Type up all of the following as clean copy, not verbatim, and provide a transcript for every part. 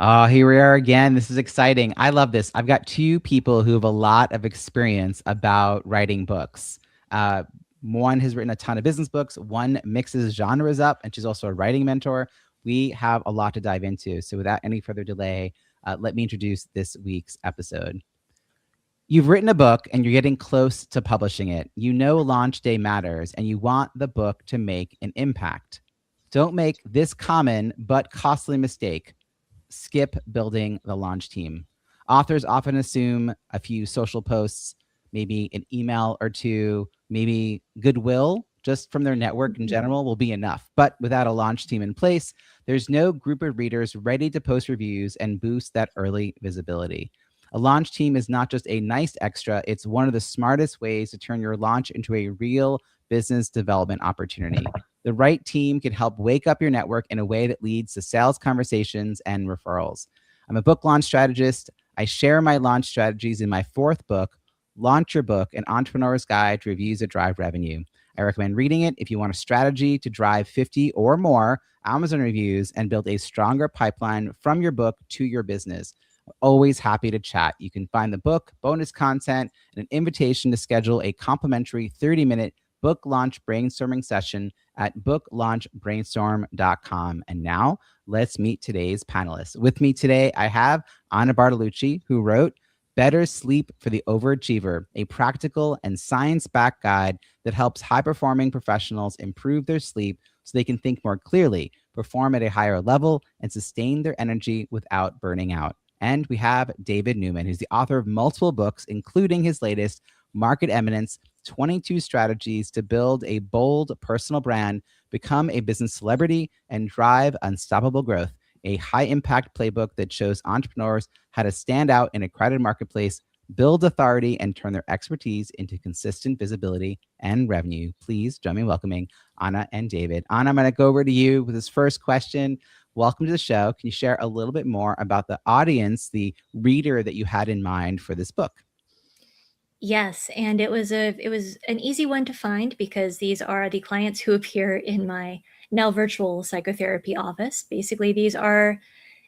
Oh, here we are again. This is exciting. I love this. I've got two people who have a lot of experience about writing books. Uh, One has written a ton of business books. One mixes genres up, and she's also a writing mentor. We have a lot to dive into. So without any further delay, let me introduce this week's episode. You've written a book and you're getting close to publishing it. You know launch day matters and you want the book to make an impact. Don't make this common but costly mistake. Skip building the launch team. Authors often assume a few social posts, maybe an email or two, maybe goodwill just from their network in general will be enough. But without a launch team in place, there's no group of readers ready to post reviews and boost that early visibility. A launch team is not just a nice extra, it's one of the smartest ways to turn your launch into a real business development opportunity. The right team can help wake up your network in a way that leads to sales conversations and referrals. I'm a book launch strategist. I share my launch strategies in my fourth book, Launch Your Book, An Entrepreneur's Guide to Reviews that Drive Revenue. I recommend reading it if you want a strategy to drive 50 or more Amazon reviews and build a stronger pipeline from your book to your business. Always happy to chat. You can find the book, bonus content, and an invitation to schedule a complimentary 30-minute book launch brainstorming session at booklaunchbrainstorm.com. And now let's meet today's panelists. With me today, I have Anna Bartolucci, who wrote Better Sleep for the Overachiever, a practical and science-backed guide that helps high-performing professionals improve their sleep so they can think more clearly, perform at a higher level, and sustain their energy without burning out. And we have David Newman, who's the author of multiple books, including his latest, Market Eminence, 22 Strategies to Build a Bold Personal Brand, Become a Business Celebrity, and Drive Unstoppable Growth, a high-impact playbook that shows entrepreneurs how to stand out in a crowded marketplace, build authority, and turn their expertise into consistent visibility and revenue. Please join me in welcoming Anna and David. Anna, I'm going to go over to you with this first question. Welcome to the show. Can you share a little bit more about the audience, the reader that you had in mind for this book? Yes, and it was an easy one to find because these are the clients who appear in my now virtual psychotherapy office. Basically, these are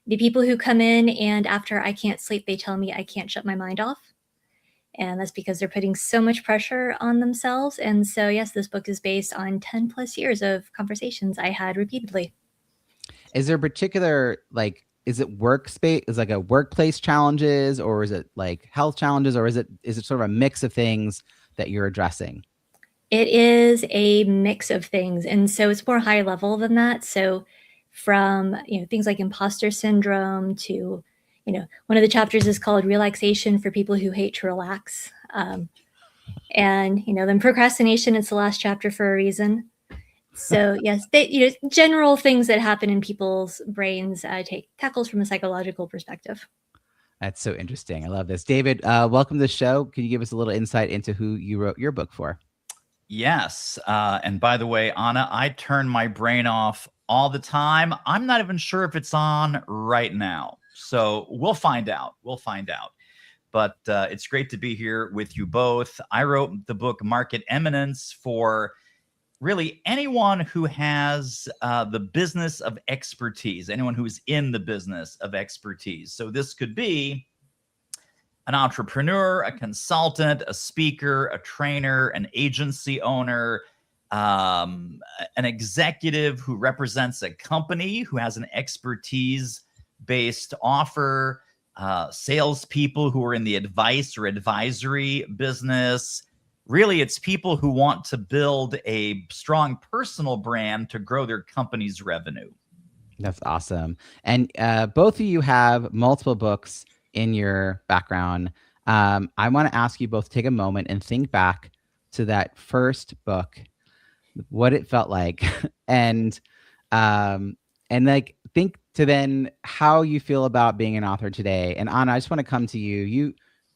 the people who come in and after I can't sleep, they tell me I can't shut my mind off. And that's because they're putting so much pressure on themselves. And so, yes, this book is based on 10 plus years of conversations I had repeatedly. Is there a particular, like, is it workspace, is like a workplace challenges, or is it like health challenges, or is it sort of a mix of things that you're addressing? It is a mix of things. And so it's more high level than that. So from, things like imposter syndrome to, one of the chapters is called relaxation for people who hate to relax. And, then procrastination, it's the last chapter for a reason. So yes, general things that happen in people's brains tackles from a psychological perspective. That's so interesting. I love this. David, welcome to the show. Can you give us a little insight into who you wrote your book for? Yes. And by the way, Anna, I turn my brain off all the time. I'm not even sure if it's on right now. So we'll find out. We'll find out. But it's great to be here with you both. I wrote the book Market Eminence for really anyone who has the business of expertise, anyone who's in the business of expertise. So this could be an entrepreneur, a consultant, a speaker, a trainer, an agency owner, an executive who represents a company who has an expertise-based offer, salespeople who are in the advice or advisory business. Really, it's people who want to build a strong personal brand to grow their company's revenue. That's awesome. And both of you have multiple books in your background. I want to ask you both to take a moment and think back to that first book, what it felt like, and like think to then how you feel about being an author today. And Anna, I just want to come to you. You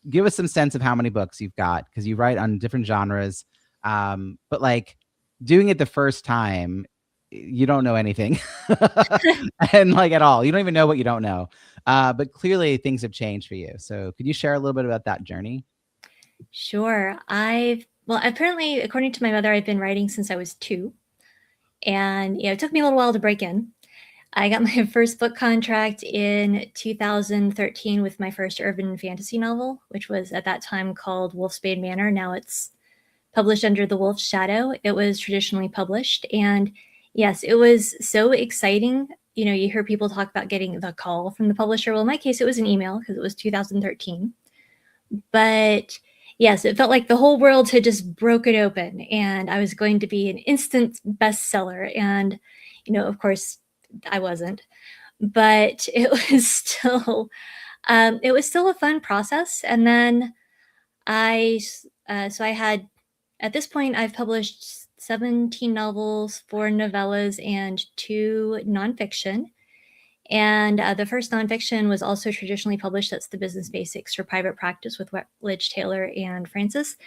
give us some sense of how many books you've got because you write on different genres. But like doing it the first time, you don't know anything and like at all. You don't even know what you don't know. But clearly things have changed for you. So could you share a little bit about that journey? Sure. Apparently, according to my mother, I've been writing since I was 2. And, it took me a little while to break in. I got my first book contract in 2013 with my first urban fantasy novel, which was at that time called Wolfspade Manor. Now it's published under The Wolf's Shadow. It was traditionally published. And yes, it was so exciting. You know, you hear people talk about getting the call from the publisher. Well, in my case, it was an email because it was 2013. But yes, it felt like the whole world had just broken open and I was going to be an instant bestseller. And, you know, of course, I wasn't. But it was still a fun process. And then I had, at this point, I've published 17 novels, 4 novellas, and 2 nonfiction. And the first nonfiction was also traditionally published. That's The Business Basics for Private Practice with Rutledge Taylor and Francis.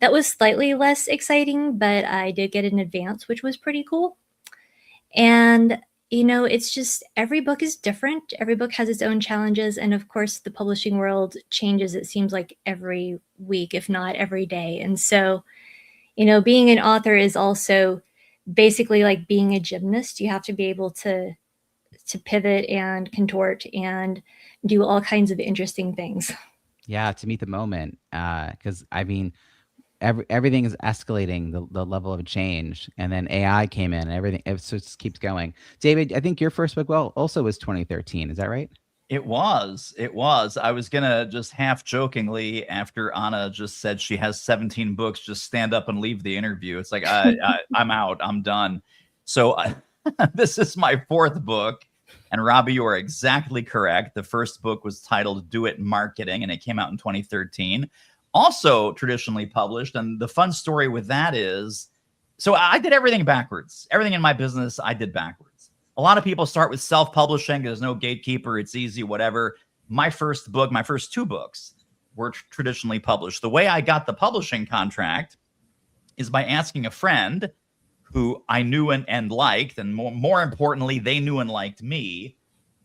That was slightly less exciting, but I did get an advance, which was pretty cool. And, you know, it's just every book is different. Every book has its own challenges. And of course, the publishing world changes, it seems like every week, if not every day. And so, you know, being an author is also basically like being a gymnast. You have to be able to pivot and contort and do all kinds of interesting things. Yeah, to meet the moment. Because I mean, everything is escalating the level of change, and then AI came in, and everything it just keeps going. David, I think your first book also was 2013. Is that right? It was. I was gonna just half jokingly, after Anna just said she has 17 books, just stand up and leave the interview. It's like I'm out. I'm done. So this is my 4th book. And Robbie, you are exactly correct. The first book was titled Do It Marketing, and it came out in 2013. Also traditionally published. And the fun story with that is, so I did everything backwards. Everything in my business, I did backwards. A lot of people start with self-publishing. There's no gatekeeper. It's easy, whatever. My first 2 books were traditionally published. The way I got the publishing contract is by asking a friend who I knew and liked, and more importantly, they knew and liked me,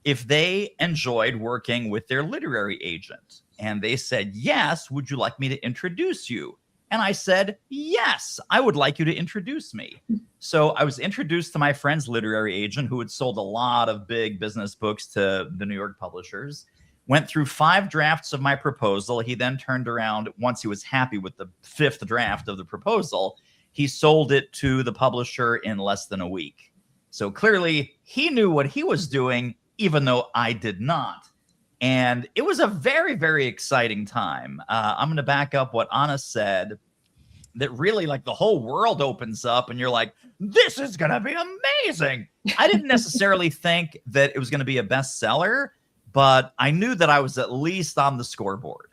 if they enjoyed working with their literary agent. And they said, yes, would you like me to introduce you? And I said, yes, I would like you to introduce me. So I was introduced to my friend's literary agent, who had sold a lot of big business books to the New York publishers, went through 5 drafts of my proposal. He then turned around, once he was happy with the 5th draft of the proposal, he sold it to the publisher in less than a week. So clearly he knew what he was doing, even though I did not. And it was a very, very exciting time. I'm going to back up what Anna said, that really like the whole world opens up and you're like, this is going to be amazing. I didn't necessarily think that it was going to be a bestseller, but I knew that I was at least on the scoreboard.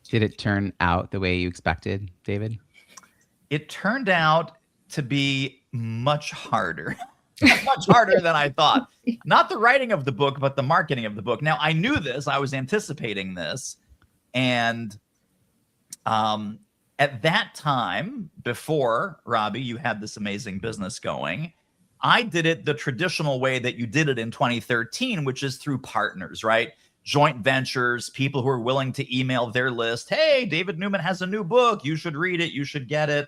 Did it turn out the way you expected, David? It turned out to be much harder. Much harder than I thought. Not the writing of the book, but the marketing of the book. Now, I knew this. I was anticipating this. And at that time, before, Robbie, you had this amazing business going, I did it the traditional way that you did it in 2013, which is through partners, right? Joint ventures, people who are willing to email their list. Hey, David Newman has a new book. You should read it. You should get it.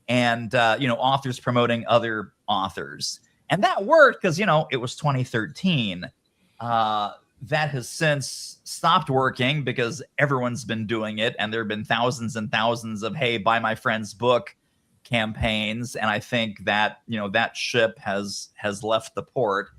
And, authors promoting other authors. And that worked because, it was 2013. That has since stopped working because everyone's been doing it. And there have been thousands and thousands of, hey, buy my friend's book campaigns. And I think that, that ship has left the port.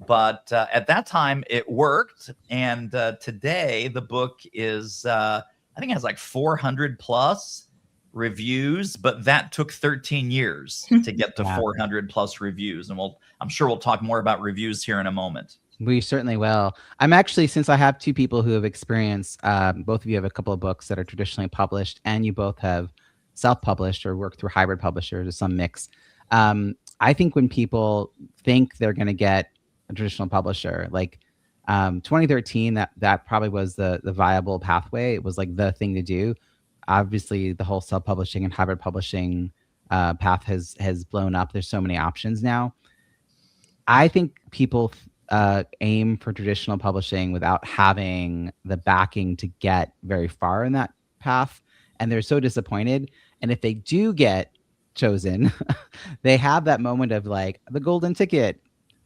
But at that time, it worked. And today, the book is, I think it has like 400 plus reviews, but that took 13 years to get to 400 plus reviews. And I'm sure we'll talk more about reviews here in a moment. We certainly will. I'm actually, since I have 2 people who have experienced, both of you have a couple of books that are traditionally published, and you both have self-published or worked through hybrid publishers or some mix. I think when people think they're going to get a traditional publisher, like 2013, that probably was the viable pathway. It was like the thing to do. Obviously, the whole self-publishing and hybrid publishing path has blown up. There's so many options now. I think people aim for traditional publishing without having the backing to get very far in that path, and they're so disappointed. And if they do get chosen, they have that moment of like the golden ticket.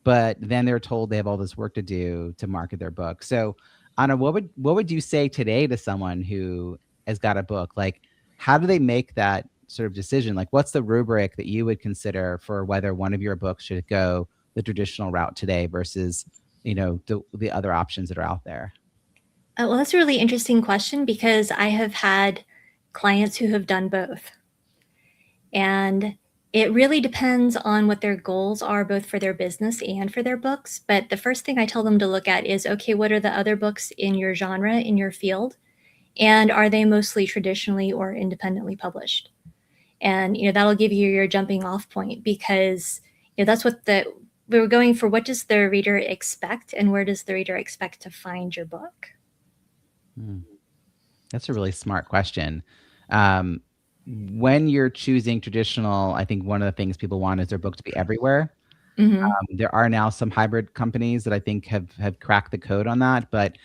but then they're told they have all this work to do to market their book. So Anna, what would you say today to someone who has got a book? Like, how do they make that sort of decision? Like, what's the rubric that you would consider for whether one of your books should go the traditional route today versus, the other options that are out there? Well, that's a really interesting question, because I have had clients who have done both. And it really depends on what their goals are, both for their business and for their books. But the first thing I tell them to look at is, okay, what are the other books in your genre, in your field? And are they mostly traditionally or independently published? And, that'll give you your jumping off point, because, that's what we were going for. What does the reader expect, and where does the reader expect to find your book? That's a really smart question. When you're choosing traditional, I think one of the things people want is their book to be everywhere. There are now some hybrid companies that I think have cracked the code on that, but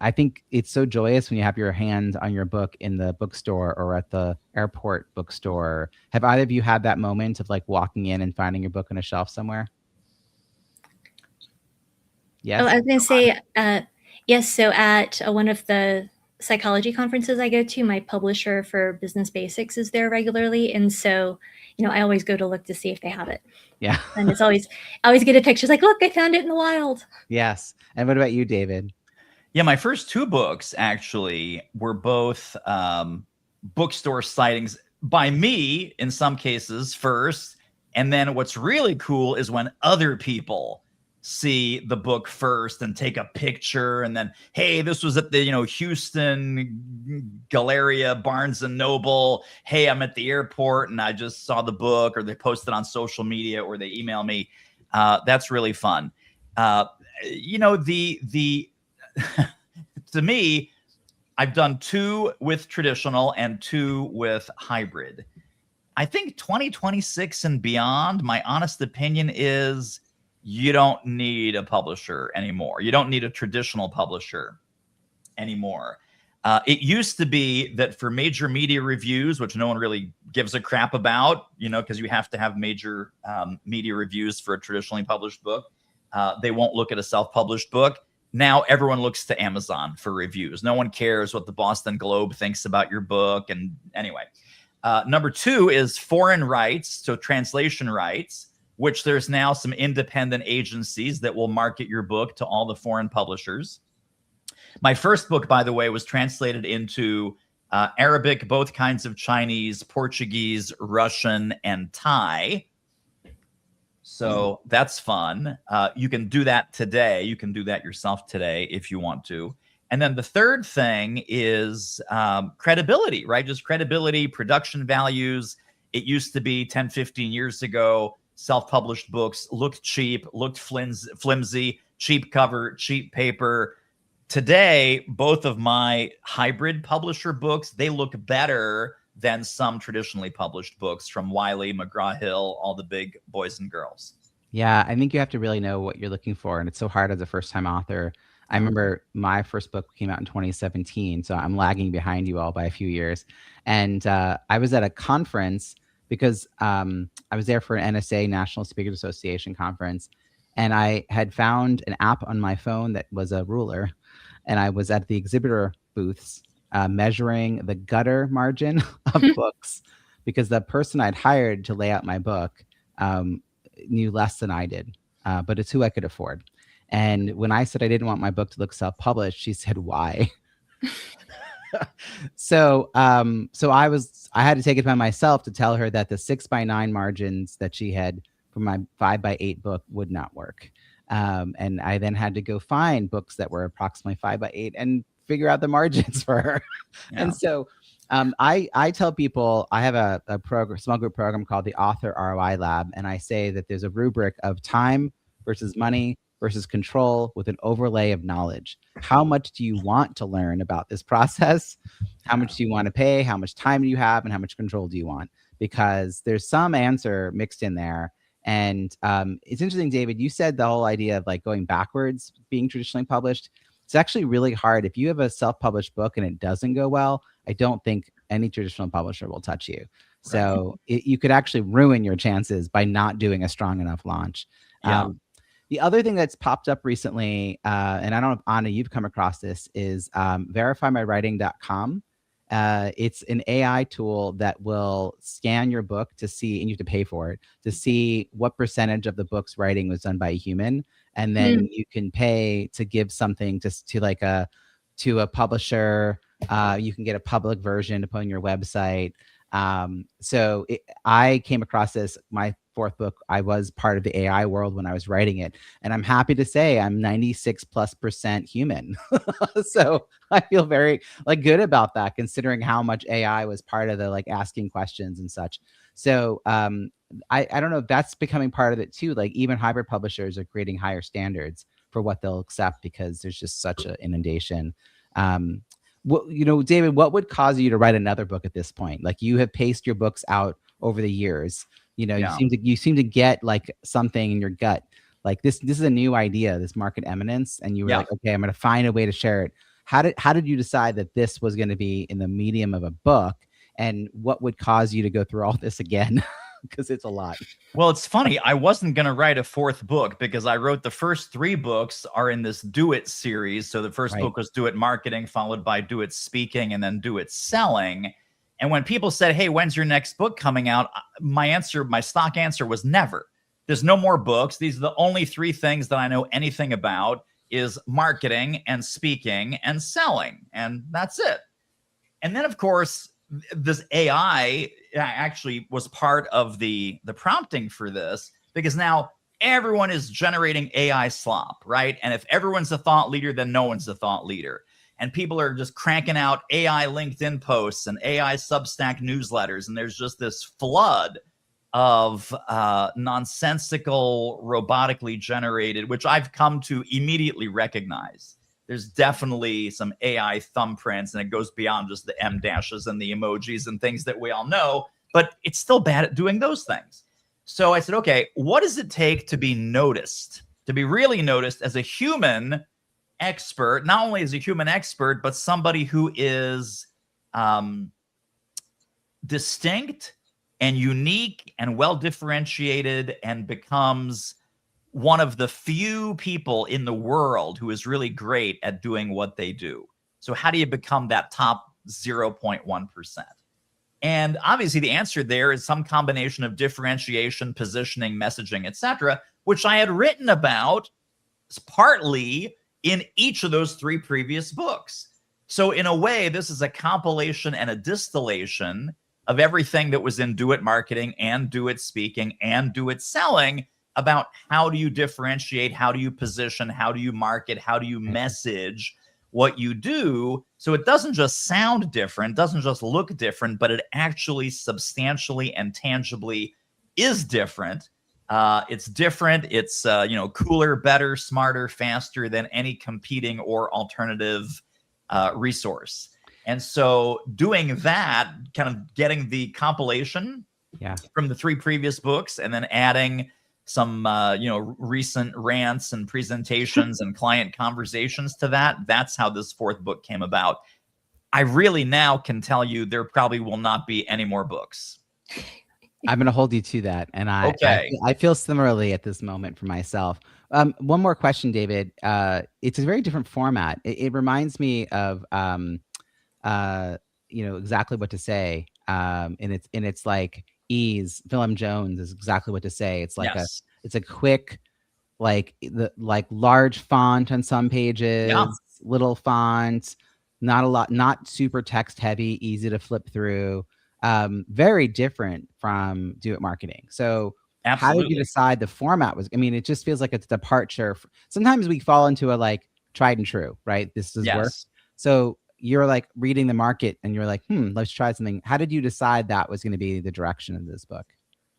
I think it's so joyous when you have your hand on your book in the bookstore or at the airport bookstore. Have either of you had that moment of like walking in and finding your book on a shelf somewhere? Yes. Oh, I was going to say, yes. So at one of the psychology conferences I go to, my publisher for Business Basics is there regularly. And so, I always go to look to see if they have it. Yeah. And I always get a picture. It's like, look, I found it in the wild. Yes. And what about you, David? Yeah, my first two books actually were both bookstore sightings by me in some cases first. And then what's really cool is when other people see the book first and take a picture, and then, hey, this was at the Houston Galleria Barnes and Noble. Hey, I'm at the airport and I just saw the book, or they post it on social media, or they email me. That's really fun. To me, I've done 2 with traditional and 2 with hybrid. I think 2026 and beyond, my honest opinion is you don't need a publisher anymore. You don't need a traditional publisher anymore. It used to be that for major media reviews, which no one really gives a crap about, because you have to have major media reviews for a traditionally published book, they won't look at a self-published book. Now everyone looks to Amazon for reviews. No one cares what the Boston Globe thinks about your book. And anyway, number 2 is foreign rights, so translation rights, which there's now some independent agencies that will market your book to all the foreign publishers. My first book, by the way, was translated into Arabic, both kinds of Chinese, Portuguese, Russian, and Thai. So that's fun. You can do that today. You can do that yourself today if you want to. And then the third thing is credibility, right? Just credibility, production values. It used to be 10, 15 years ago, self-published books looked cheap, looked flimsy, cheap cover, cheap paper. Today, both of my hybrid publisher books, they look better than some traditionally published books from Wiley, McGraw-Hill, all the big boys and girls. Yeah, I think you have to really know what you're looking for. And it's so hard as a first-time author. I remember my first book came out in 2017, so I'm lagging behind you all by a few years. And I was at a conference because I was there for an NSA, National Speakers Association conference. And I had found an app on my phone that was a ruler. And I was at the exhibitor booths measuring the gutter margin of books, because the person I'd hired to lay out my book knew less than I did, but it's who I could afford. And when I said I didn't want my book to look self-published, she said, "Why?" So I had to take it by myself to tell her that the 6:9 margins that she had for my 5:8 book would not work. And I then had to go find books that were approximately 5:8 and figure out the margins for her. Yeah. And so I tell people, I have a small group program called the Author ROI Lab. And I say that there's a rubric of time versus money versus control with an overlay of knowledge. How much do you want to learn about this process? How much do you want to pay? How much time do you have? And how much control do you want? Because there's some answer mixed in there. And it's interesting, David, you said the whole idea of like going backwards, being traditionally published. It's actually really hard. If you have a self-published book and it doesn't go well, I don't think any traditional publisher will touch you. So you could actually ruin your chances by not doing a strong enough launch. Yeah. The other thing that's popped up recently, and I don't know if Anna, you've come across this, is verifymywriting.com. It's an AI tool that will scan your book to see, and you have to pay for it, to see what percentage of the book's writing was done by a human. And then you can pay to give something to like to a publisher. You can get a public version to put on your website. So I came across this, my fourth book. I was part of the AI world when I was writing it, and I'm happy to say I'm 96+% human. So I feel very like good about that, considering how much AI was part of the like asking questions and such. So I don't know if that's becoming part of it too. Like even hybrid publishers are creating higher standards for what they'll accept because there's just such an inundation. What, you know, David, what would cause you to write another book at this point? Like you have paced your books out over the years. You know, Yeah. you seem to get like something in your gut. Like this is a new idea, this market eminence, and you were like, okay, I'm going to find a way to share it. How did you decide that this was going to be in the medium of a book, and what would cause you to go through all this again? Because it's a lot. Well, it's funny. I wasn't going to write a fourth book because I wrote the first 3 books are in this Do It series. So the first book was Do It Marketing, followed by Do It Speaking, and then Do It Selling. And when people said, hey, when's your next book coming out? My stock answer was never. There's no more books. These are the only 3 things that I know anything about is marketing and speaking and selling. And that's it. And then, of course, this AI actually was part of the prompting for this, because now everyone is generating AI slop, right? And if everyone's a thought leader, then no one's a thought leader. And people are just cranking out AI LinkedIn posts and AI Substack newsletters. And there's just this flood of nonsensical, robotically generated, which I've come to immediately recognize. There's definitely some AI thumbprints, and it goes beyond just the M dashes and the emojis and things that we all know, but it's still bad at doing those things. So I said, okay, what does it take to be noticed, to be really noticed as a human expert, not only as a human expert, but somebody who is distinct and unique and well differentiated and becomes one of the few people in the world who is really great at doing what they do. So how do you become that top 0.1%? And obviously the answer there is some combination of differentiation, positioning, messaging, etc., which I had written about partly in each of those 3 previous books. So in a way, this is a compilation and a distillation of everything that was in Do It Marketing and Do It Speaking and Do It Selling, about how do you differentiate, how do you position, how do you market, how do you message what you do, so it doesn't just sound different, doesn't just look different, but it actually substantially and tangibly is different. It's different. It's cooler, better, smarter, faster than any competing or alternative resource. And so doing that, kind of getting the compilation from the 3 previous books, and then adding some recent rants and presentations and client conversations to that. That's how this 4th book came about. I really now can tell you there probably will not be any more books. I'm going to hold you to that. And I feel similarly at this moment for myself. One more question, David. It's a very different format. It reminds me of, Exactly What to Say. And it's like ease. Philip Jones is Exactly What to Say. It's like it's a quick, like large font on some pages, little font, not a lot, not super text heavy, easy to flip through. Very different from Do It Marketing. So how did you decide the format was? I mean, it just feels like it's a departure. Sometimes we fall into a like tried and true, right? This is work. So you're like reading the market and you're like, let's try something. How did you decide that was going to be the direction of this book?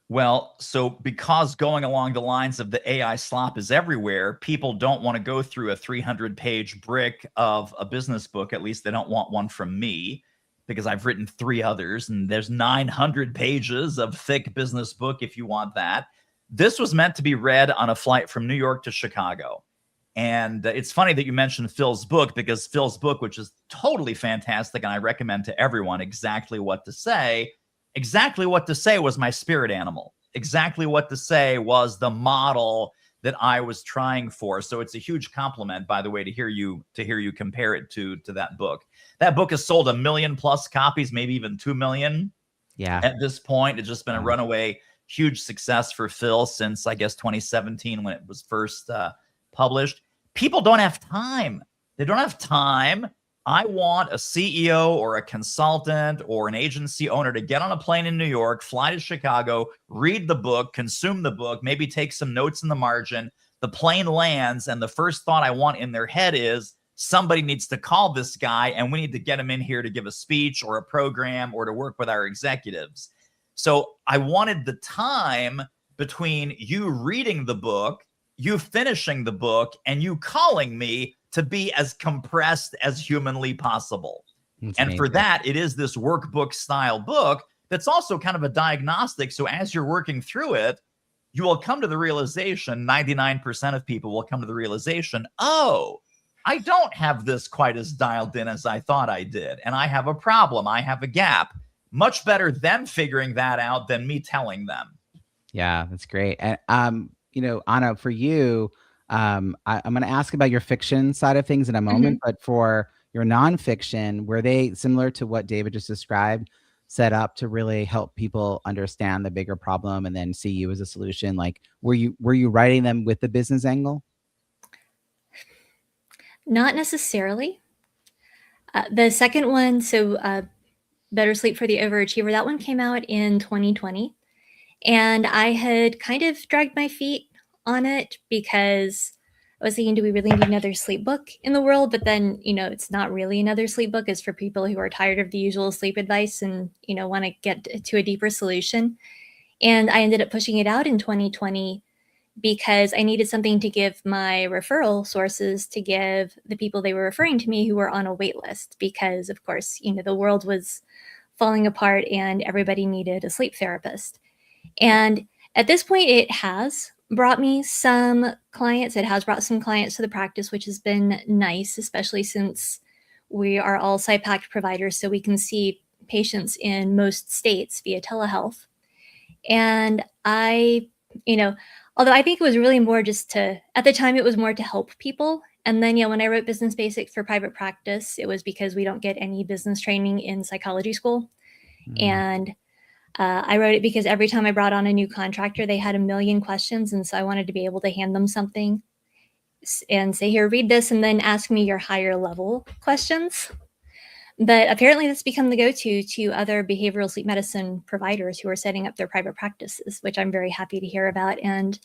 Well, so because going along the lines of the AI slop is everywhere, people don't want to go through a 300-page brick of a business book. At least they don't want one from me, because I've written 3 others, and there's 900 pages of thick business book if you want that. This was meant to be read on a flight from New York to Chicago. And it's funny that you mentioned Phil's book, because Phil's book, which is totally fantastic, and I recommend to everyone, Exactly What to Say. Exactly What to Say was my spirit animal. Exactly What to Say was the model that I was trying for. So it's a huge compliment, by the way, to hear you compare it to that book. That book has sold 1 million+ copies, maybe even 2 million. Yeah. At this point, it's just been a runaway huge success for Phil since, I guess, 2017 when it was first published. People don't have time. They don't have time. I want a CEO or a consultant or an agency owner to get on a plane in New York, fly to Chicago, read the book, consume the book, maybe take some notes in the margin. The plane lands, and the first thought I want in their head is, somebody needs to call this guy, and we need to get him in here to give a speech or a program or to work with our executives. So I wanted the time between you reading the book, you finishing the book, and you calling me to be as compressed as humanly possible. That's and amazing. for that, it is this workbook style book that's also kind of a diagnostic. So as you're working through it, you will come to the realization, 99% of people will come to the realization, oh, I don't have this quite as dialed in as I thought I did. And I have a problem. I have a gap. Much better them figuring that out than me telling them. Yeah, that's great. And Anna, for you, I'm going to ask about your fiction side of things in a moment, but for your nonfiction, were they similar to what David just described, set up to really help people understand the bigger problem and then see you as a solution? Like, were you writing them with the business angle? Not necessarily. The second one, Better Sleep for the Overachiever, that one came out in 2020. And I had kind of dragged my feet on it because I was thinking, do we really need another sleep book in the world? But then, it's not really another sleep book. It's for people who are tired of the usual sleep advice and, want to get to a deeper solution. And I ended up pushing it out in 2020 because I needed something to give my referral sources, to give the people they were referring to me who were on a wait list, because of course, the world was falling apart and everybody needed a sleep therapist. And at this point, it has brought me some clients. It has brought some clients to the practice, which has been nice, especially since we are all SIPAC providers, so we can see patients in most states via telehealth. And although I think it was really more at the time, it was more to help people. And then, when I wrote Business Basics for private practice, it was because we don't get any business training in psychology school. And I wrote it because every time I brought on a new contractor, they had 1 million questions. And so I wanted to be able to hand them something and say, here, read this, and then ask me your higher level questions. But apparently that's become the go-to to other behavioral sleep medicine providers who are setting up their private practices, which I'm very happy to hear about. And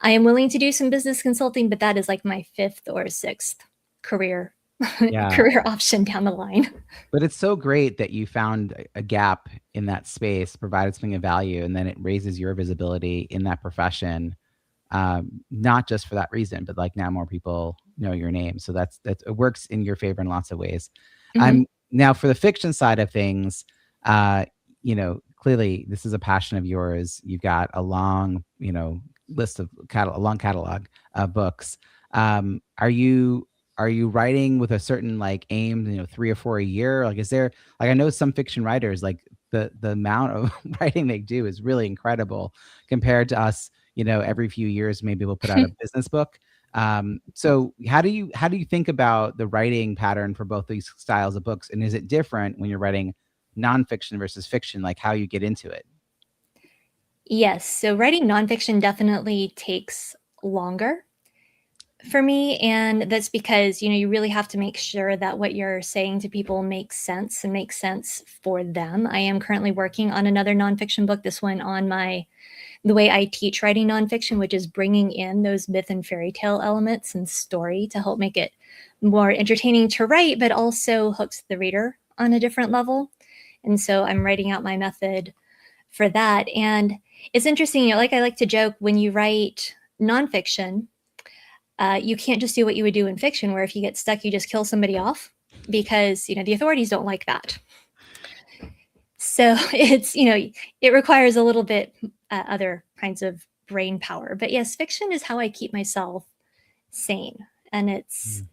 I am willing to do some business consulting, but that is like my 5th or 6th career option down the line. But it's so great that you found a gap in that space, provided something of value, and then it raises your visibility in that profession. Not just for that reason, but like now more people know your name. So that it works in your favor in lots of ways. Now for the fiction side of things, clearly this is a passion of yours. You've got a long, list of a long catalog of books. Are you writing with a certain aim, 3 or 4 a year? Like, is there, I know some fiction writers, like the amount of writing they do is really incredible compared to us, every few years, maybe we'll put out a business book. So how do you think about the writing pattern for both these styles of books? And is it different when you're writing nonfiction versus fiction, like how you get into it? Yes. So writing nonfiction definitely takes longer for me. And that's because, you really have to make sure that what you're saying to people makes sense and makes sense for them. I am currently working on another nonfiction book, this one on the way I teach writing nonfiction, which is bringing in those myth and fairy tale elements and story to help make it more entertaining to write, but also hooks the reader on a different level. And so I'm writing out my method for that. And it's interesting, like I like to joke, when you write nonfiction, you can't just do what you would do in fiction, where if you get stuck, you just kill somebody off, because, the authorities don't like that. So it's, it requires a little bit other kinds of brain power. But yes, fiction is how I keep myself sane. And it's,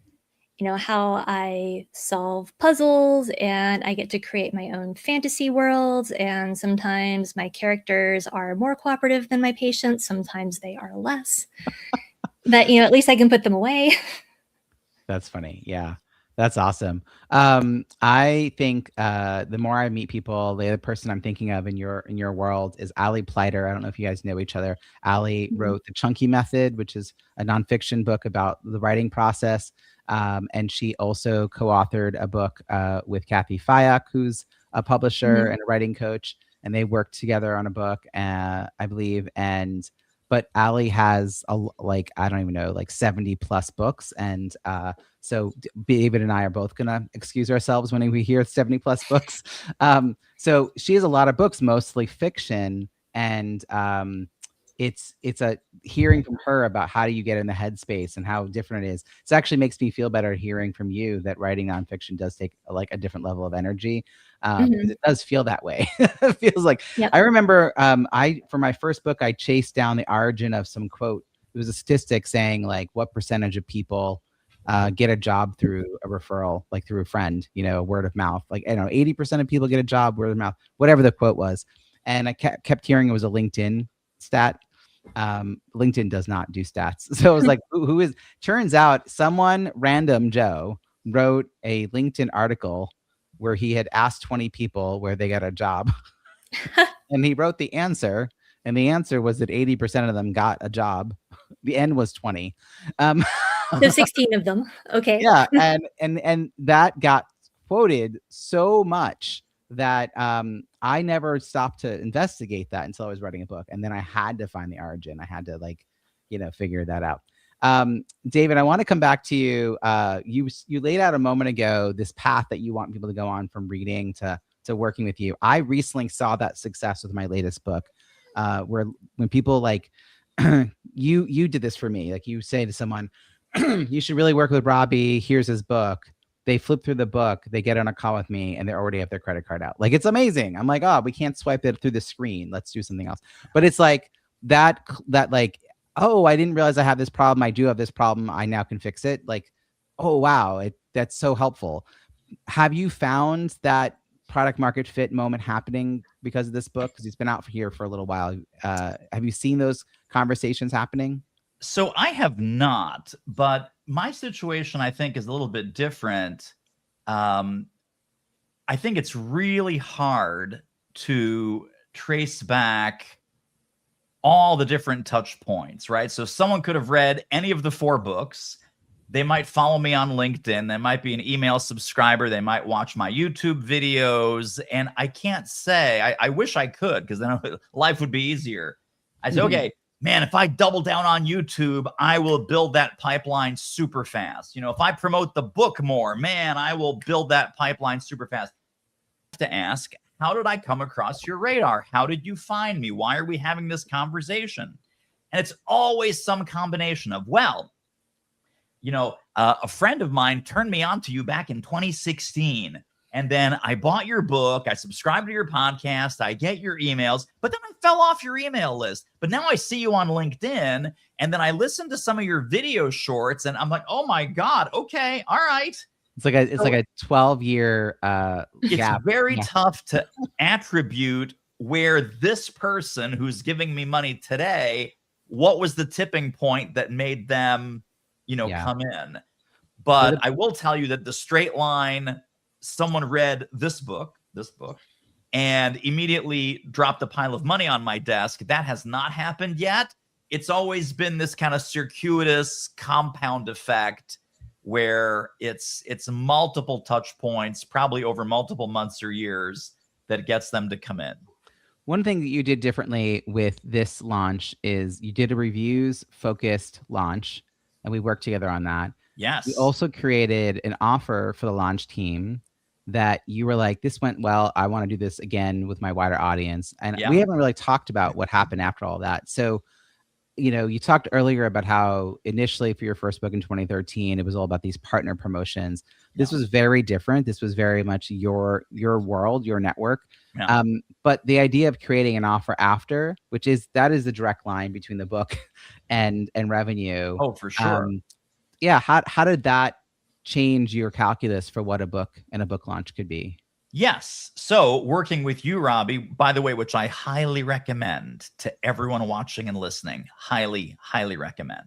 how I solve puzzles, and I get to create my own fantasy worlds. And sometimes my characters are more cooperative than my patients. Sometimes they are less. But, at least I can put them away. That's funny. Yeah. That's awesome. I think the more I meet people, the other person I'm thinking of in your world is Allie Pleiter. I don't know if you guys know each other. Allie wrote The Chunky Method, which is a nonfiction book about the writing process. And she also co-authored a book with Kathy Fayak, who's a publisher and a writing coach. And they worked together on a book, I believe. But Allie has I don't even know, like 70 plus books. And so David and I are both gonna excuse ourselves when we hear 70 plus books. So she has a lot of books, mostly fiction. And it's a hearing from her about how do you get in the headspace and how different it is. It actually makes me feel better hearing from you that writing nonfiction does take a different level of energy. Because it does feel that way. It feels like, I remember for my first book, I chased down the origin of some quote. It was a statistic saying like what percentage of people get a job through a referral, like through a friend, word of mouth. Like, 80% of people get a job word of mouth, whatever the quote was. And I kept hearing it was a LinkedIn stat. LinkedIn does not do stats. So it was like, turns out someone, random Joe, wrote a LinkedIn article where he had asked 20 people where they got a job. And he wrote the answer. And the answer was that 80% of them got a job. The end was 20. So 16 of them. Okay. Yeah. And that got quoted so much that I never stopped to investigate that until I was writing a book. And then I had to find the origin. I had to figure that out. David, I want to come back to you. You laid out a moment ago this path that you want people to go on from reading to working with you. I recently saw that success with my latest book, where when people you did this for me, like you say to someone, you should really work with Robbie. Here's his book. They flip through the book, they get on a call with me, and they already have their credit card out. Like, it's amazing. I'm like, oh, we can't swipe it through the screen. Let's do something else. But it's like that like, oh, I didn't realize I have this problem. I do have this problem. I now can fix it. Like, oh, wow. That's so helpful. Have you found that product market fit moment happening because of this book? Because it's been out here for a little while. Have you seen those conversations happening? So I have not, but my situation, I think, is a little bit different. I think it's really hard to trace back all the different touch points, right? So someone could have read any of the 4 books. They might follow me on LinkedIn. They might be an email subscriber. They might watch my YouTube videos. And I can't say, I wish I could, because then life would be easier. I say, okay, man, if I double down on YouTube, I will build that pipeline super fast. If I promote the book more, man, I will build that pipeline super fast. I have to ask, how did I come across your radar? How did you find me? Why are we having this conversation? And it's always some combination of, a friend of mine turned me on to you back in 2016. And then I bought your book. I subscribed to your podcast. I get your emails, but then I fell off your email list. But now I see you on LinkedIn, and then I listen to some of your video shorts, and I'm like, oh my God, okay, all right. It's like a 12-year gap. It's very tough to attribute where this person who's giving me money today, what was the tipping point that made them, come in. But I will tell you that the straight line, someone read this book, and immediately dropped a pile of money on my desk. That has not happened yet. It's always been this kind of circuitous compound effect where it's multiple touch points, probably over multiple months or years, that gets them to come in. One thing that you did differently with this launch is you did a reviews focused launch, and we worked together on that. Yes. We also created an offer for the launch team that you were like, this went well. I want to do this again with my wider audience. And we haven't really talked about what happened after all that. So, you talked earlier about how initially for your first book in 2013, it was all about these partner promotions. This was very different. This was very much your world, your network. Yeah. But the idea of creating an offer after, that is the direct line between the book and revenue. Oh, for sure. How did that change your calculus for what a book and a book launch could be? Yes. So working with you, Robbie, by the way, which I highly recommend to everyone watching and listening, highly, highly recommend.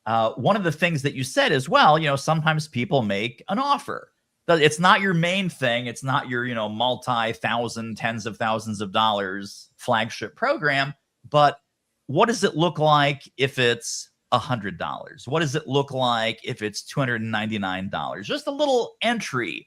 one of the things that you said as well, sometimes people make an offer. It's not your main thing. It's not your, multi-thousand, tens of thousands of dollars flagship program. But what does it look like if it's $100? What does it look like if it's $299? Just a little entry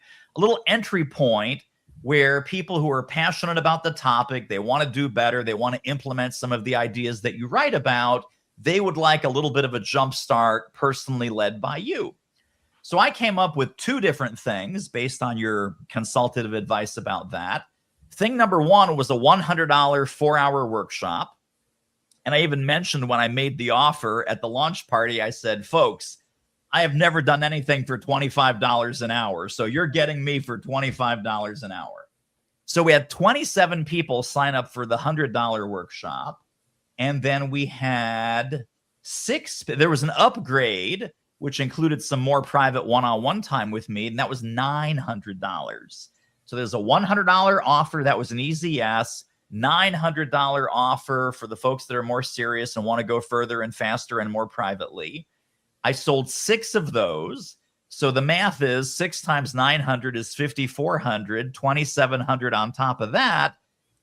point where people who are passionate about the topic, they want to do better, they want to implement some of the ideas that you write about, they would like a little bit of a jump start personally led by you. So I came up with two different things based on your consultative advice about that. Thing number one was a $100 4-hour workshop. And I even mentioned when I made the offer at the launch party, I said, folks, I have never done anything for $25 an hour. So you're getting me for $25 an hour. So we had 27 people sign up for the $100 workshop. And then we had there was an upgrade, which included some more private one-on-one time with me, and that was $900. So there's a $100 offer. That was an easy yes. $900 offer for the folks that are more serious and want to go further and faster and more privately. I sold 6 of those. So the math is 6 times 900 is 5,400, 2,700 on top of that.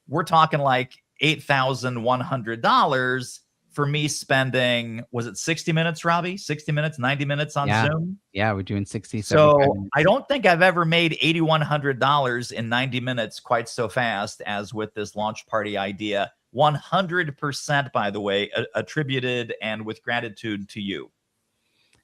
We're talking like $8,100 for me spending, was it 60 minutes, Robbie? 60 minutes, 90 minutes on Zoom? Yeah, we're doing 60. So I don't think I've ever made $8,100 in 90 minutes quite so fast as with this launch party idea. 100%, by the way, attributed and with gratitude to you.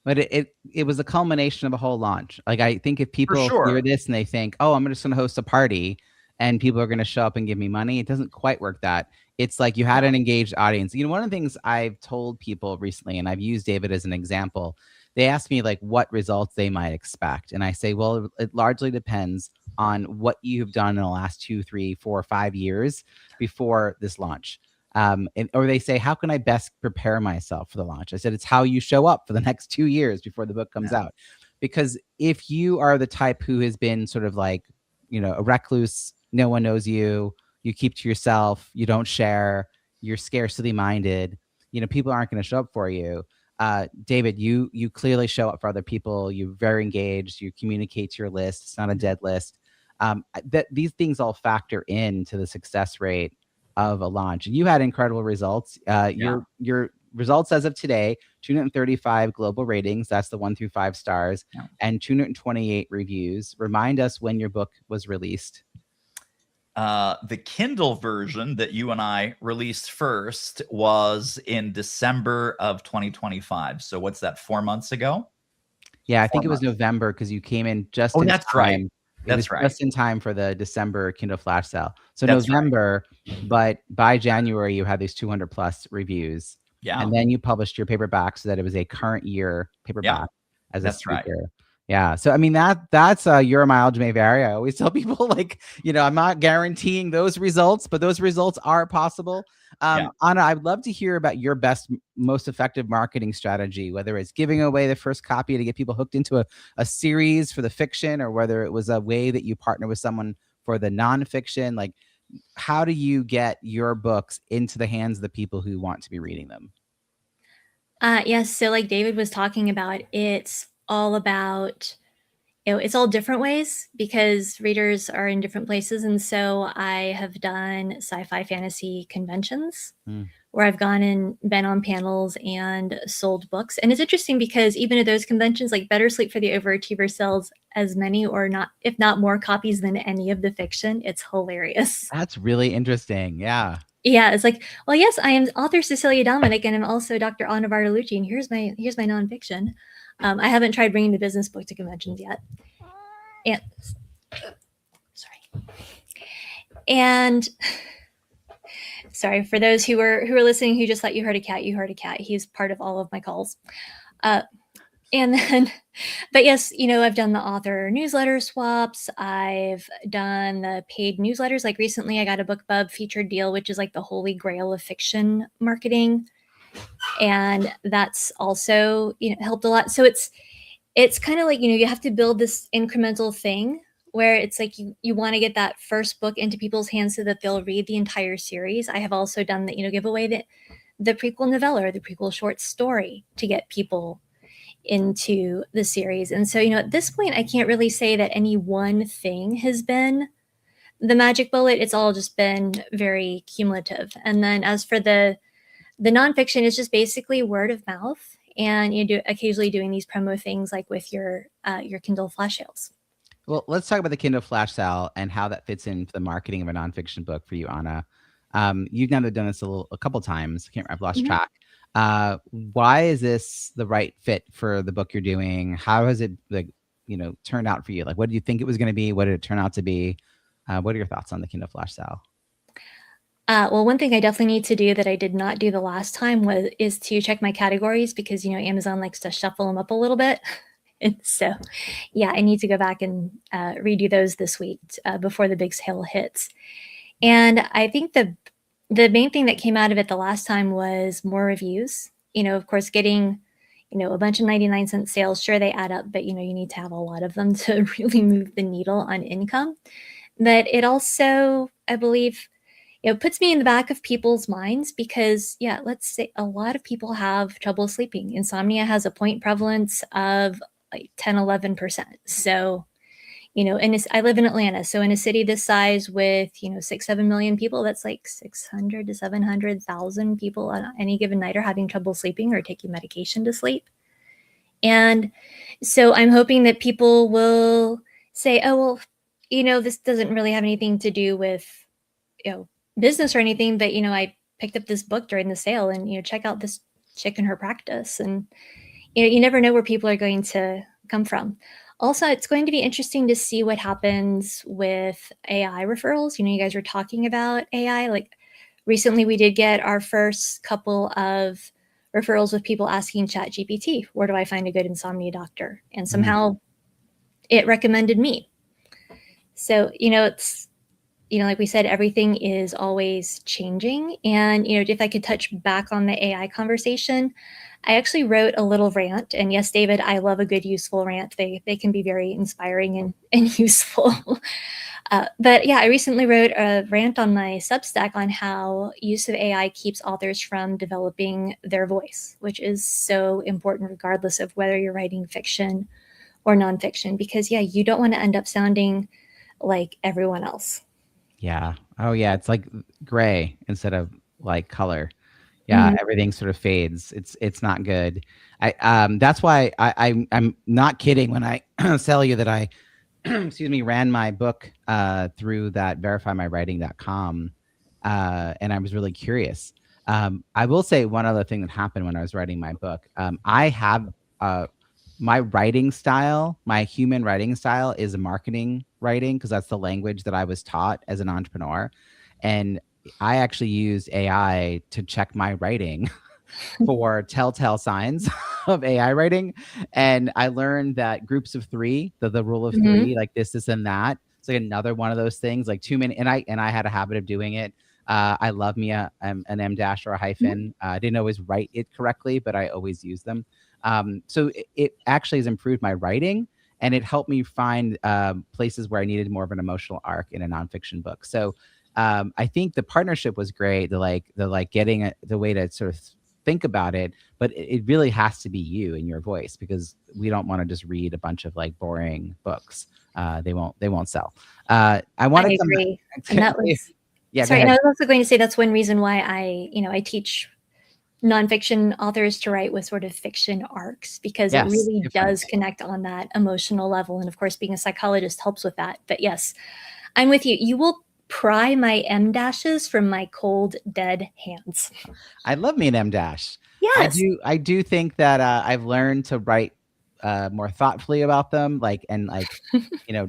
But it was a culmination of a whole launch. Like, I think if people hear this and they think, oh, I'm just going to host a party and people are going to show up and give me money, it doesn't quite work that. It's like you had an engaged audience. One of the things I've told people recently, and I've used David as an example, they ask me like what results they might expect. And I say, well, it largely depends on what you've done in the last 2, 3, 4, 5 years before this launch. Or they say, how can I best prepare myself for the launch? I said, it's how you show up for the next 2 years before the book comes out. Because if you are the type who has been sort of like, a recluse, no one knows you, you keep to yourself, you don't share, you're scarcity minded, people aren't going to show up for you. David, you clearly show up for other people. You're very engaged. You communicate to your list. It's not a dead list. These things all factor into the success rate of a launch. And you had incredible results. Your results as of today, 235 global ratings. That's the 1 through 5 stars, and 228 reviews. Remind us when your book was released. The Kindle version that you and I released first was in December of 2025. So what's that, 4 months ago? Yeah, I think it was November because you came in just in that's time. Right. That's right. Just in time for the December Kindle flash sale. So that's November, but by January you had these 200 plus reviews. Yeah. And then you published your paperback so that it was a current year paperback as a speaker. Right. Yeah. So, I mean, that's your mileage may vary. I always tell people like, I'm not guaranteeing those results, but those results are possible. Anna, I'd love to hear about your best, most effective marketing strategy, whether it's giving away the first copy to get people hooked into a series for the fiction, or whether it was a way that you partner with someone for the nonfiction. Like, how do you get your books into the hands of the people who want to be reading them? Yes. So like David was talking about, it's all about, it's all different ways because readers are in different places. And so I have done sci-fi fantasy conventions where I've gone and been on panels and sold books. And it's interesting because even at those conventions, like Better Sleep for the Overachiever sells as many or not, if not more copies than any of the fiction. It's hilarious. That's really interesting. Yeah. Yeah, it's like, well, yes, I am author Cecilia Dominic, and I'm also Dr. Anna Bartolucci, and here's my nonfiction. I haven't tried bringing the business book to conventions yet. And sorry for those who are listening who just thought you heard a cat. You heard a cat. He's part of all of my calls. And then, but yes, I've done the author newsletter swaps. I've done the paid newsletters. Like recently I got a BookBub featured deal, which is like the holy grail of fiction marketing. And that's also, helped a lot. So it's kind of like, you have to build this incremental thing where it's like you want to get that first book into people's hands so that they'll read the entire series. I have also done the, giveaway the prequel novella or the prequel short story to get people into the series. And so, at this point, I can't really say that any one thing has been the magic bullet. It's all just been very cumulative. And then as for the nonfiction, it's just basically word of mouth, and occasionally doing these promo things like with your Kindle flash sales. Well, let's talk about the Kindle flash sale and how that fits into the marketing of a nonfiction book for you, Anna. You've now done this a couple times. I've lost track. Why is this the right fit for the book you're doing? How has it turned out for you? Like, what did you think it was going to be? What did it turn out to be? What are your thoughts on the Kindle flash sale? Well, one thing I definitely need to do that I did not do the last time is to check my categories, because Amazon likes to shuffle them up a little bit. And so, yeah, I need to go back and redo those this week before the big sale hits. And I think the main thing that came out of it the last time was more reviews. Of course, getting a bunch of 99-cent sales, sure, they add up, but you need to have a lot of them to really move the needle on income. But it also, I believe, puts me in the back of people's minds, because, yeah, let's say a lot of people have trouble sleeping. Insomnia has a point prevalence of like 10-11%. So, and I live in Atlanta. So in a city this size with, 6-7 million people, that's like 600 to 700,000 people on any given night are having trouble sleeping or taking medication to sleep. And so I'm hoping that people will say, oh, well, this doesn't really have anything to do with, business or anything, but, I picked up this book during the sale, and, check out this chick and her practice. And, you never know where people are going to come from. Also, it's going to be interesting to see what happens with AI referrals. You guys were talking about AI. Like, recently we did get our first couple of referrals with people asking ChatGPT, where do I find a good insomnia doctor? And somehow it recommended me. So, it's, like we said, everything is always changing. And, if I could touch back on the AI conversation, I actually wrote a little rant. And yes, David, I love a good, useful rant. They can be very inspiring and useful. But yeah, I recently wrote a rant on my Substack on how use of AI keeps authors from developing their voice, which is so important regardless of whether you're writing fiction or nonfiction. Because, yeah, you don't want to end up sounding like everyone else. Yeah. Oh, yeah. It's like gray instead of like color. Yeah, everything sort of fades. It's not good. That's why I'm not kidding when I tell you that I ran my book through that verifymywriting.com, and I was really curious. I will say one other thing that happened when I was writing my book. I have my writing style, my human writing style is a marketing writing, because that's the language that I was taught as an entrepreneur. And I actually used AI to check my writing for telltale signs of AI writing. And I learned that groups of three, the rule of three, like this, and that. It's like another one of those things, like too many. And I had a habit of doing it. I love me an em dash or a hyphen. I didn't always write it correctly, but I always use them. So it actually has improved my writing, and it helped me find places where I needed more of an emotional arc in a nonfiction book. So I think the partnership was great. The getting the way to sort of think about it, but it really has to be you and your voice, because we don't want to just read a bunch of like boring books. They won't sell. I agree. And that was, sorry, and I was also going to say that's one reason why I teach nonfiction authors to write with sort of fiction arcs, because it really does connect on that emotional level. And of course, being a psychologist helps with that. But yes, I'm with you. You will pry my M dashes from my cold, dead hands. I love me an M dash. Yes. I do think that I've learned to write more thoughtfully about them,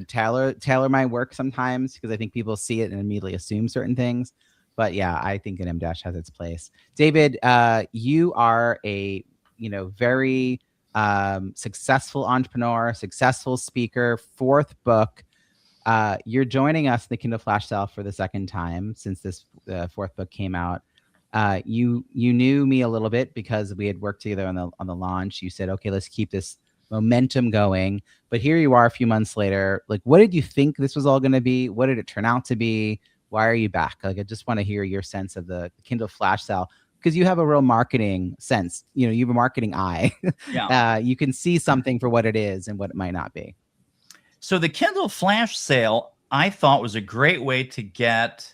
tailor my work sometimes, because I think people see it and immediately assume certain things. But yeah, I think an M dash has its place. David, you are a very successful entrepreneur, successful speaker, 4th book. You're joining us in the Kindle Flash Sale for the 2nd time since this 4th book came out. You knew me a little bit because we had worked together on the launch. You said, okay, let's keep this momentum going. But here you are a few months later. Like, what did you think this was all going to be? What did it turn out to be? Why are you back? Like, I just want to hear your sense of the Kindle Flash Sale because you have a real marketing sense. You have a marketing eye. Yeah. You can see something for what it is and what it might not be. So the Kindle flash sale, I thought, was a great way to get,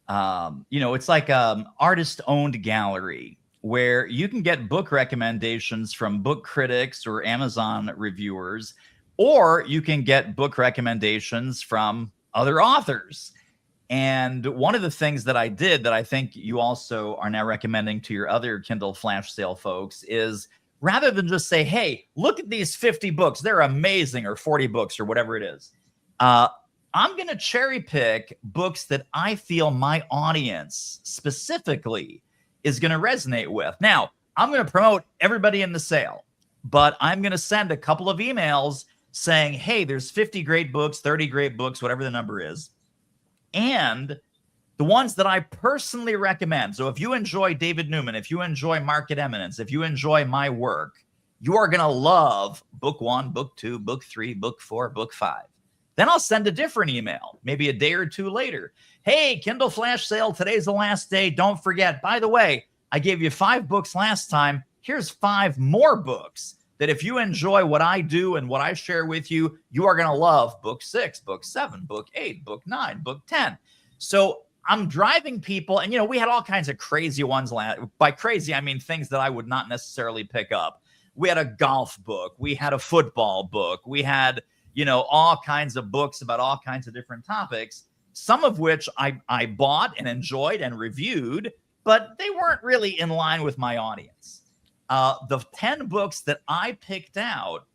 it's like artist-owned gallery where you can get book recommendations from book critics or Amazon reviewers, or you can get book recommendations from other authors. And one of the things that I did that I think you also are now recommending to your other Kindle flash sale folks is, rather than just say, hey, look at these 50 books, they're amazing, or 40 books or whatever it is. I'm going to cherry pick books that I feel my audience specifically is going to resonate with. Now, I'm going to promote everybody in the sale, but I'm going to send a couple of emails saying, hey, there's 50 great books, 30 great books, whatever the number is. And the ones that I personally recommend. So if you enjoy David Newman, if you enjoy Market Eminence, if you enjoy my work, you are going to love book 1, book 2, book 3, book 4, book 5. Then I'll send a different email, maybe a day or two later. Hey, Kindle flash sale, today's the last day. Don't forget, by the way, I gave you 5 books last time. Here's 5 more books that if you enjoy what I do and what I share with you, you are going to love book 6, book 7, book 8, book 9, book 10. So I'm driving people, and we had all kinds of crazy ones. By crazy, I mean things that I would not necessarily pick up. We had a golf book. We had a football book. We had, all kinds of books about all kinds of different topics, some of which I bought and enjoyed and reviewed, but they weren't really in line with my audience. The 10 books that I picked out,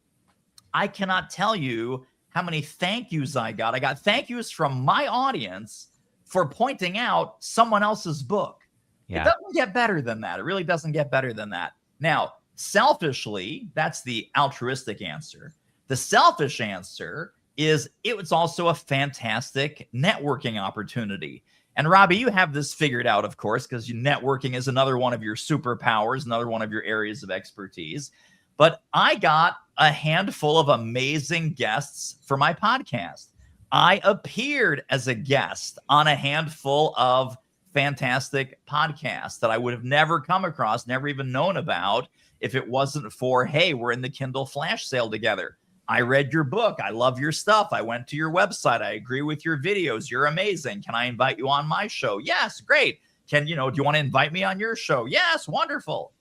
I cannot tell you how many thank yous I got. I got thank yous from my audience for pointing out someone else's book. Yeah. It doesn't get better than that. It really doesn't get better than that. Now, selfishly, that's the altruistic answer. The selfish answer is it was also a fantastic networking opportunity. And Robbie, you have this figured out, of course, because networking is another one of your superpowers, another one of your areas of expertise. But I got a handful of amazing guests for my podcast. I appeared as a guest on a handful of fantastic podcasts that I would have never come across, never even known about if it wasn't for, hey, we're in the Kindle flash sale together. I read your book. I love your stuff. I went to your website. I agree with your videos. You're amazing. Can I invite you on my show? Yes, great. Do you want to invite me on your show? Yes, wonderful.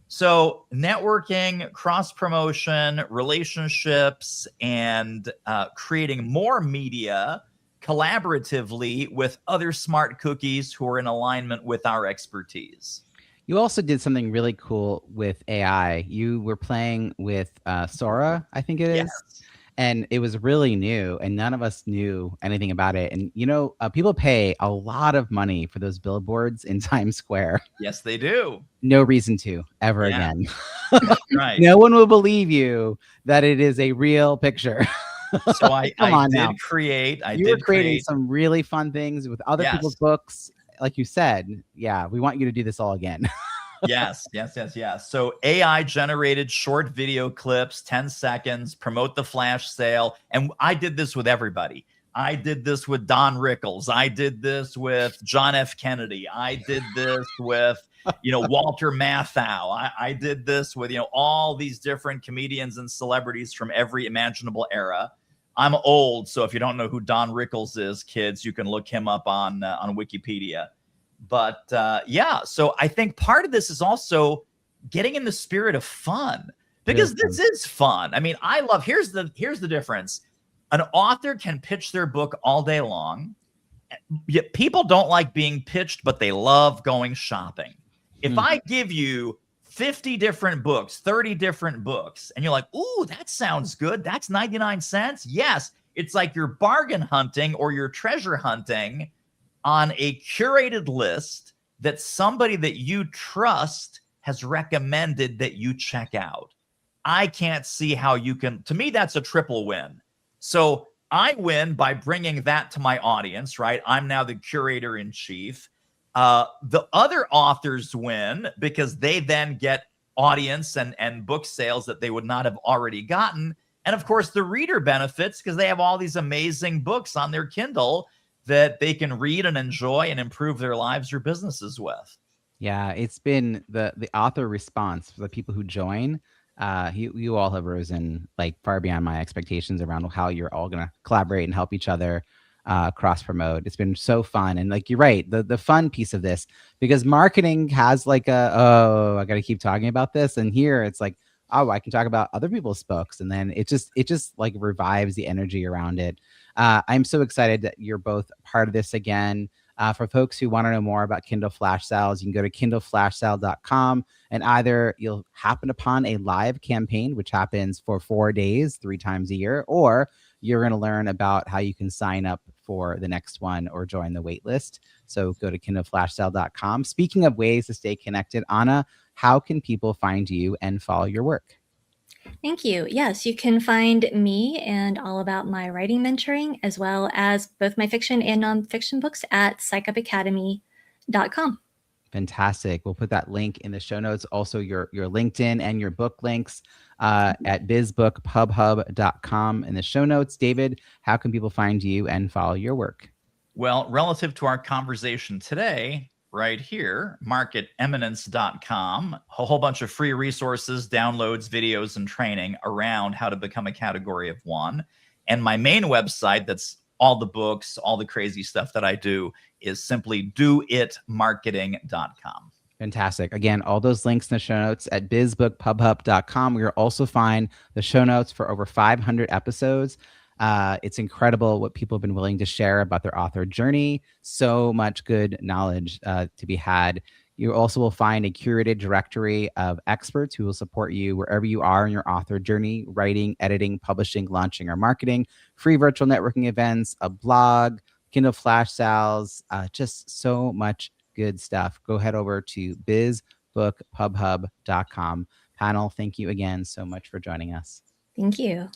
So networking, cross-promotion, relationships, and creating more media collaboratively with other smart cookies who are in alignment with our expertise. You also did something really cool with AI. You were playing with Sora, I think it is. Yes. And it was really new, and none of us knew anything about it. And, people pay a lot of money for those billboards in Times Square. Yes, they do. No reason to ever again. Right. No one will believe you that it is a real picture. So I did create some really fun things with other people's books. Like you said, we want you to do this all again. Yes. So AI generated short video clips, 10 seconds, promote the flash sale. And I did this with everybody. I did this with Don Rickles. I did this with John F. Kennedy. I did this with, Walter Matthau. I did this with, all these different comedians and celebrities from every imaginable era. I'm old, so if you don't know who Don Rickles is, kids, you can look him up on Wikipedia. But so I think part of this is also getting in the spirit of fun, because this is fun. I mean, here's the difference. An author can pitch their book all day long. Yet people don't like being pitched, but they love going shopping. If I give you 50 different books, 30 different books, and you're like, ooh, that sounds good. That's 99 cents. Yes, it's like you're bargain hunting or you're treasure hunting on a curated list that somebody that you trust has recommended that you check out. I can't see how you can, to me, that's a triple win. So I win by bringing that to my audience, right? I'm now the curator in chief. The other authors win because they then get audience and book sales that they would not have already gotten. And of course, the reader benefits because they have all these amazing books on their Kindle that they can read and enjoy and improve their lives or businesses with. Yeah, it's been the author response for the people who join. You all have risen like far beyond my expectations around how you're all gonna collaborate and help each other cross promote. It's been so fun, and like you're right, the fun piece of this, because marketing has like a, oh, I got to keep talking about this, and here it's like, oh, I can talk about other people's books, and then it just like revives the energy around it. I'm so excited that you're both part of this again. For folks who want to know more about Kindle Flash Sales, you can go to kindleflashsale.com, and either you'll happen upon a live campaign, which happens for 4 days, 3 times a year, or you're going to learn about how you can sign up for the next one or join the wait list. So go to kindleflashsale.com. Speaking of ways to stay connected, Anna, how can people find you and follow your work? Thank you. Yes, you can find me and all about my writing mentoring, as well as both my fiction and nonfiction books at psychupacademy.com. Fantastic. We'll put that link in the show notes. Also, your LinkedIn and your book links at bizbookpubhub.com in the show notes. David, how can people find you and follow your work? Well, relative to our conversation today, right here, marketeminence.com, a whole bunch of free resources, downloads, videos, and training around how to become a category of one. And my main website, that's all the books, all the crazy stuff that I do, is simply doitmarketing.com. Fantastic. Again, all those links in the show notes at bizbookpubhub.com. You'll also find the show notes for over 500 episodes. It's incredible what people have been willing to share about their author journey. So much good knowledge to be had. You also will find a curated directory of experts who will support you wherever you are in your author journey: writing, editing, publishing, launching, or marketing, free virtual networking events, a blog, Kindle Flash Sales, just so much good stuff. Go head over to bizbookpubhub.com. Panel, thank you again so much for joining us. Thank you.